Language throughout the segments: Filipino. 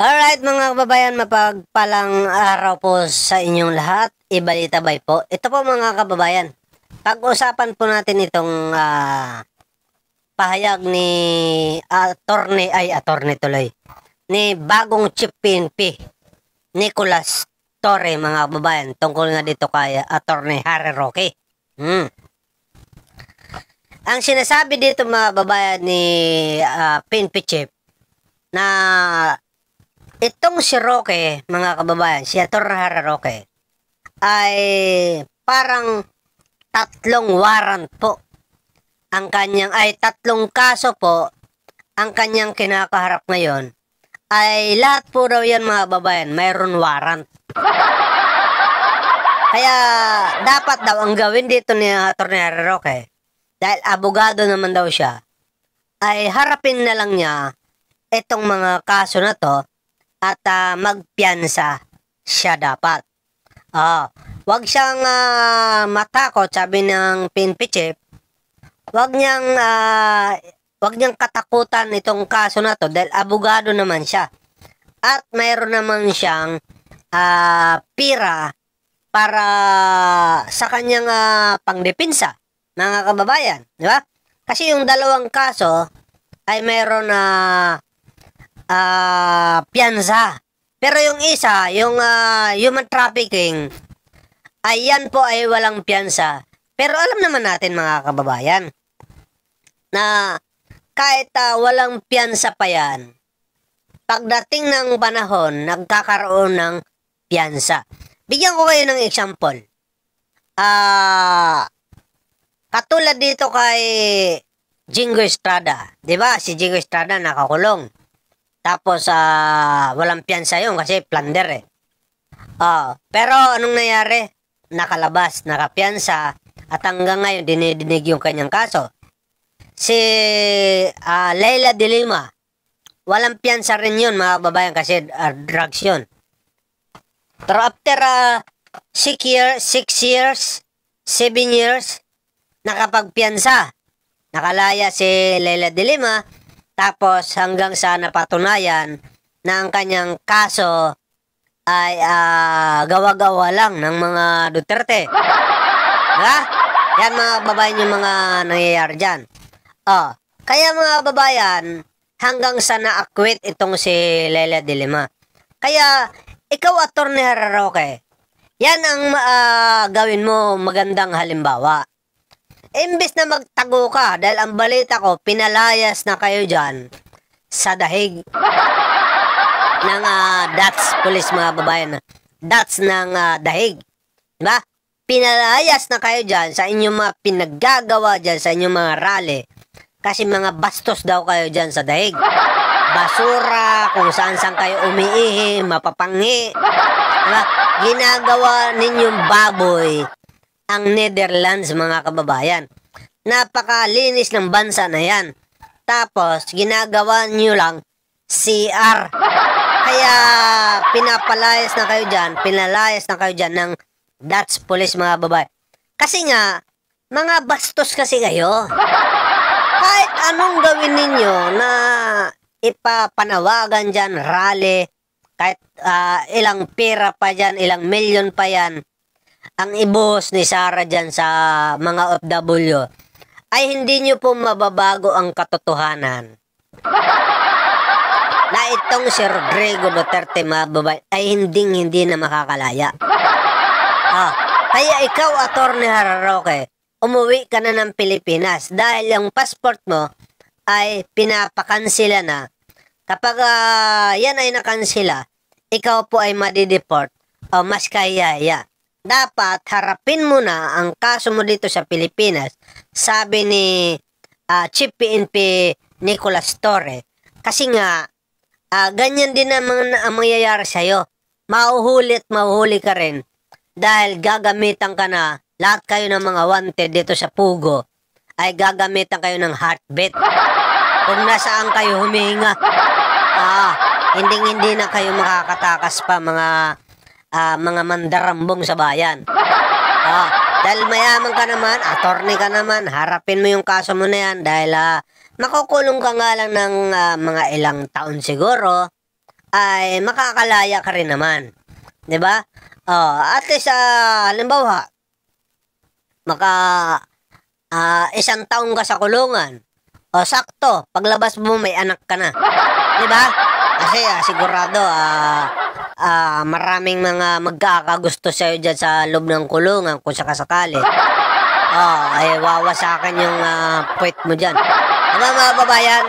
Alright mga kababayan, mapagpalang araw po sa inyong lahat. Ibalitabay po. Ito po mga kababayan, pag-usapan po natin itong pahayag ni attorney tuloy, ni bagong chief PNP, Nicolas Torre mga kababayan, tungkol nga dito kay attorney Harry Roque. Ang sinasabi dito mga kababayan ni PNP chief na itong si Roque, mga kababayan, si Atty. Harry Roque, ay parang 3 warrant po ang kanyang, ay 3 kaso po ang kanyang kinakaharap ngayon. Ay lahat po daw yan mga kababayan, mayroon warrant. Kaya dapat daw ang gawin dito ni Atty. Harry Roque, dahil abogado naman daw siya, ay harapin na lang niya itong mga kaso na to at magpiyansa siya dapat. Wag siyang matakot, sabi ng PNP chief. Wag niyang katakutan itong kaso na to dahil abogado naman siya. At mayroon naman siyang pira para sa kanyang pangdepensa, mga kababayan, di ba? Kasi yung 2 kaso ay mayroon na piyansa. Pero yung isa, yung human trafficking, ay yan po ay walang piyansa. Pero alam naman natin mga kababayan, na kahit walang piyansa pa yan, pagdating ng panahon, nagkakaroon ng piyansa. Bigyan ko kayo ng example. Katulad dito kay Jingo Estrada. Diba? Si Jingo Estrada nakakulong. Tapos, walang piyansa yun kasi plunder eh. Pero, anong nangyari? Nakalabas, nakapiyansa, at hanggang ngayon, dinidinig yung kanyang kaso. Si Leila de Lima, walang piyansa rin yun, mga kababayan, kasi drugs yun. Pero after 6 years, 7 years, nakapagpiyansa. Nakalaya si Leila de Lima. Tapos hanggang sa napatunayan na ang kanyang kaso ay gawa-gawa lang ng mga Duterte. Diba? Yan mga babayan yung mga nangyayari dyan. Kaya mga babayan, hanggang sa na-acquit itong si Leila de Lima. Kaya ikaw, Atty. Harry Roque, yan ang gawin mo magandang halimbawa. Imbes na magtago ka, dahil ang balita ko, pinalayas na kayo dyan sa dahig ng DATS police mga babayan. DATS ng dahig. Diba? Pinalayas na kayo dyan sa inyong mga pinaggagawa dyan sa inyong mga rally. Kasi mga bastos daw kayo dyan sa dahig. Basura, kung saan-saan kayo umiihi, mapapanghi. Diba? Ginagawa ninyong baboy ang Netherlands mga kababayan. Napakalinis ng bansa na yan. Tapos, ginagawa nyo lang CR. Kaya, pinalayas na kayo dyan ng Dutch police mga babae. Kasi nga, mga bastos kasi kayo. Kahit anong gawin ninyo na ipapanawagan dyan, rally, kahit ilang pera pa dyan, ilang milyon pa yan, ang ibos ni Sara dyan sa mga OFW, ay hindi nyo po mababago ang katotohanan na itong si Rodrigo Duterte mababay ay hindi na makakalaya. Kaya ikaw, Atty. Harry Roque, umuwi ka na ng Pilipinas dahil yung passport mo ay pinapakansila na. Kapag yan ay nakansila, ikaw po ay madideport o mas kayaya. Dapat harapin mo na ang kaso mo dito sa Pilipinas, sabi ni Chief PNP Nicolas Torre. Kasi nga, ganyan din ang mangyayari sa'yo. Mahuhuli ka rin dahil gagamitan ka na, lahat kayo ng mga wanted dito sa Pugo ay gagamitan kayo ng heartbeat. Kung nasaan kayo humihinga, hindi na kayo makakatakas pa mga mandarambong sa bayan. Dahil mayaman ka naman, attorney ka naman, harapin mo yung kaso mo na yan dahil makukulong ka nga lang ng mga ilang taon siguro ay makakalaya ka rin naman. 'Di ba? At least halimbawa isang taong ka sa kulungan. Sakto, paglabas mo may anak ka na. 'Di ba? Kasi sigurado maraming mga magkakagusto sa'yo dyan sa loob ng kulungan kung sakasakali. Ay wawasakan yung puwet mo dyan. Diba mga babayan?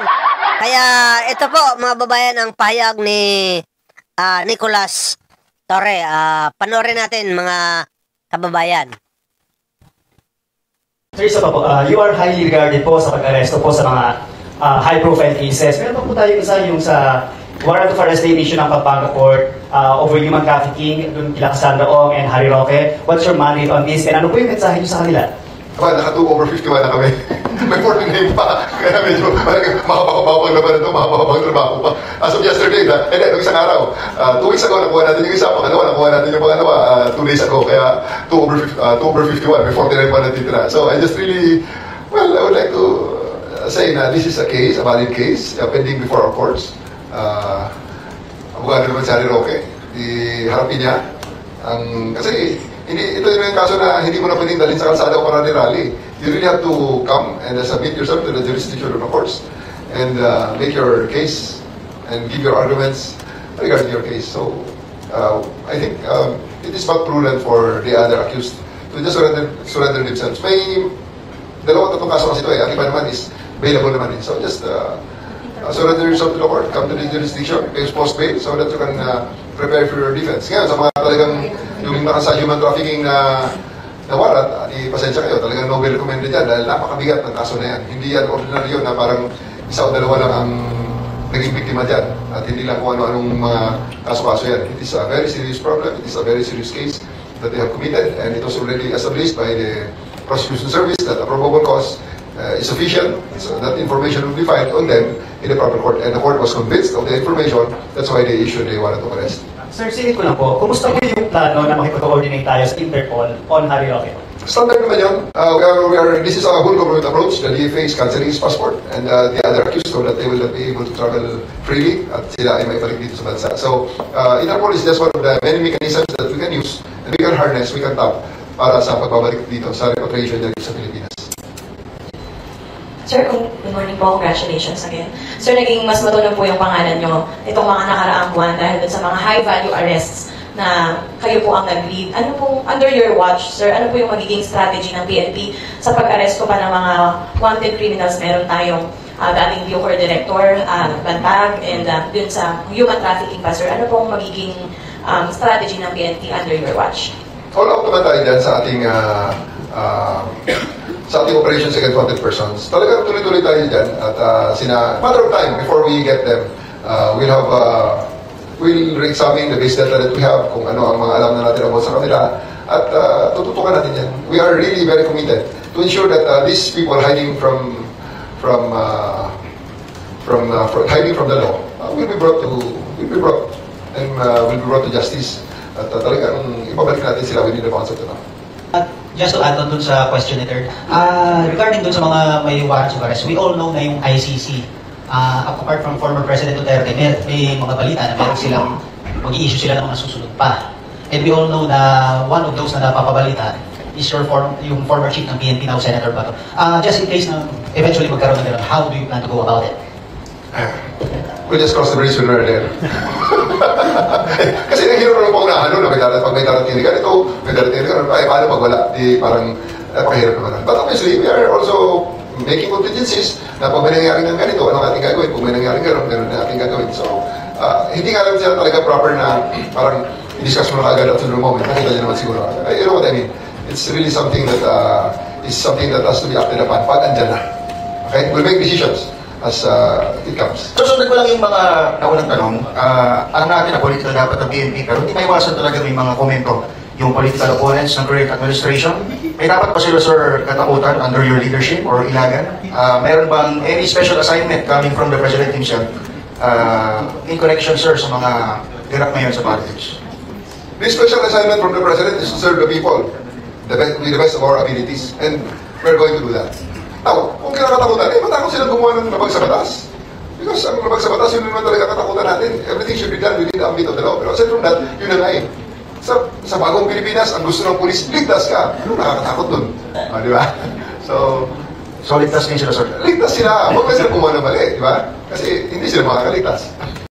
Kaya ito po mga babayan ang pahayag ni Nicolas Torre. Panoorin natin mga kababayan. Sir, isa pa po, you are highly regarded po sa pag-aresto po sa mga high-profile cases. Meron pa po tayo isa yung sa warrant of arrest na issue ng Pampanga Court over human trafficking dun kila Cassandra Ong and Harry Roque. What's your mandate on this? And ano po yung mensahe nyo sa kanila? Well, naka 2 over 51 na kami. May 49 pa. Kaya medyo makapapapang laban na ito, makapapapang trabaho pa. As of yesterday, and then, isang araw, 2 weeks ago, nakuha natin yung isa, pangalawa, nakuha natin yung pangalawa, 2 days ago, kaya 2 over 51, may 49 pa natitira. So, I just really, well, I would like to say na this is a case, a valid case, pending before our courts. Abogado naman si Harry Roque, iharapin niya. Kasi, ito yung kaso na hindi mo na pwedeng dalhin sa kalsada o rally. You really have to come and submit yourself to the jurisdiction of the courts and make your case and give your arguments regarding your case. So, I think it is not prudent for the other accused to just surrender themselves. May tatlong kaso kasi ito eh. Ang iba naman is bailable naman eh. So, just surrender yourself to the court, come to the jurisdiction, pay post bail so that you can prepare for your defense. Ngayon, sa mga talagang yung nasa human trafficking na warrant, pasensya kayo, talagang no bail recommended yan dahil napakabigat ng kaso na yan. Hindi yan ordinary yun na parang isa o dalawa lang ang naging biktima dyan at hindi lang kung ano-anong mga kaso-kaso yan. It is a very serious problem, it is a very serious case that they have committed and it was already established by the prosecution service that a probable cause is sufficient, so that information will be filed on them in the proper court. And the court was convinced of the information, that's why they issued the warrant of arrest. Sir, silid ko lang po, kumusta po yung plano na makipag-coordinate tayo sa Interpol on Harry Roque? Standard naman yun. This is a whole government approach. The DFA is cancelling his passport and the other accused so that they will not be able to travel freely at sila ay maibalik dito sa bansa. So, Interpol is just one of the many mechanisms that we can use and we can harness, we can tap para sa pagbabalik dito sa repatriation dito sa Pilipinas. Sir, good morning po. Congratulations again. Sir, naging mas matunog po yung pangalan nyo itong mga nakaraang buwan dahil dun sa mga high-value arrests na kayo po ang nag-lead. Ano pong, under your watch, sir, ano po yung magiging strategy ng PNP sa pag-arresto pa ng mga wanted criminals? Meron tayong dating Bucor Director, Bantag, and dun sa human trafficking pa, sir. Ano pong magiging strategy ng PNP under your watch? All out naman tayo dyan sa ating operations against wanted persons. Talagang tuloy-tuloy tayo dyan at matter of time before we get them, we'll re-examine the base data that we have, kung ano ang mga alam na natin about sa kanila at tututukan natin yan. We are really very committed to ensure that these people hiding from the law will be brought to justice at talagang ipabalik natin sila within the bounds of the law. Just to add on dun sa question ni Third, regarding dun sa mga may warrants of arrest, we all know na yung ICC, apart from former President Duterte, may mga balita na meron silang mag-i-issue sila ng mga susunod pa. And we all know na one of those na napapabalita is yung former chief ng PNP now, Senator Bato. Just in case na eventually magkaroon na gano'n, how do you plan to go about it? We'll just cross the bridge sooner or later. Kasi naghirap naman po unahan nun, pag may darating ka nito, may darating ka, paano pag wala, di parang napakahirap naman. But obviously, we are also making contingencies na pag may nangyari ng ganito, anong ating gagawin? Kung may nangyari gano'n, gano'n na ating gagawin. So, hindi nga lang sila talaga proper na parang i-discuss mo na agad at the moment. Nakita niyo naman siguro. You know what I mean? It's really something that has to be acted upon pag andyan na. Okay? We'll make decisions as it comes. So, sundan ko lang yung mga naunang tanong. Alam natin na political dapat ang PNP, pero hindi maiwasan talaga may mga komento. Yung political opponents ng current administration, may dapat pa sila, sir, katakutan under your leadership or ilagan? Meron bang any special assignment coming from the President himself in connection, sir, sa mga direct ngayon sa politics? This special assignment from the President is to serve the people with the best of our abilities, and we're going to do that. Now, kung kinakatakutan, matakot silang gumawa ng labag sa batas. Because ang labag sa batas, yun naman talaga katakutan natin. Everything should be done within the ambit of the law. Pero aside from that, yun na nga eh. Sa bagong Pilipinas, ang gusto ng pulis, ligtas ka. Ano nakakatakot dun? Di ba? So, ligtas din sila, sir. ligtas sila. Huwag na sila pumawa na mali, di ba? Kasi hindi sila makakaligtas.